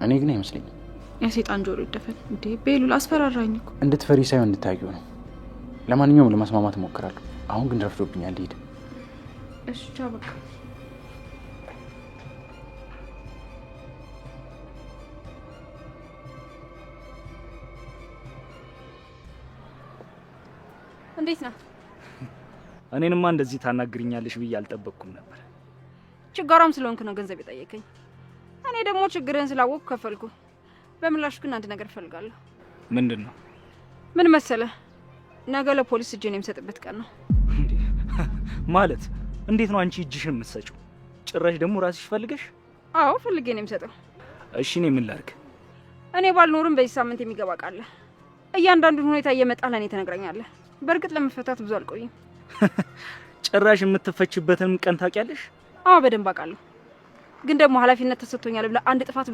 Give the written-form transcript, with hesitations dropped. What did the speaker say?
እኔ ግን አይመስለኝም። የሰይጣን ጆሮ ይደፈን እንዴ! ቤሉል አስፈራራኝ እኮ። እንድትፈሪ ሳይሆን እንድታዩው ነው። ለማንኛውም ለማስማማት እሞክራለሁ። አሁን ግን ረፍዶብኛል፣ ልሂድ። እሺ ቻው በቃ። እንዴት ነው? እኔንማ እንደዚህ ታናግሪኛለሽ ብዬ አልጠበቅኩም ነበር። ችጋራም ስለሆንክ ነው ገንዘብ የጠየቀኝ። እኔ ደግሞ ችግርን ስላወቅኩ ከፈልኩ። በምላሹ ግን አንድ ነገር እፈልጋለሁ። ምንድን ነው? ምን መሰለህ? ነገ ለፖሊስ እጄን የምሰጥበት ቀን ነው። ማለት እንዴት ነው አንቺ እጅሽን የምትሰጪው? ጭራሽ ደግሞ ራስሽ ፈልገሽ? አዎ ፈልጌ ነው የምሰጠው። እሺ እኔ ምን ላድርግ? እኔ ባልኖርም በዚህ ሳምንት የሚገባ ቃል እያንዳንዱን ሁኔታ እየመጣህ ለእኔ ትነግረኛለህ። በእርግጥ ለመፈታት ብዙ አልቆይም። ጭራሽ የምትፈችበትንም ቀን ታውቂያለሽ? አዎ በደንብ አውቃለሁ። ግን ደግሞ ኃላፊነት ተሰጥቶኛል ብለህ አንድ ጥፋት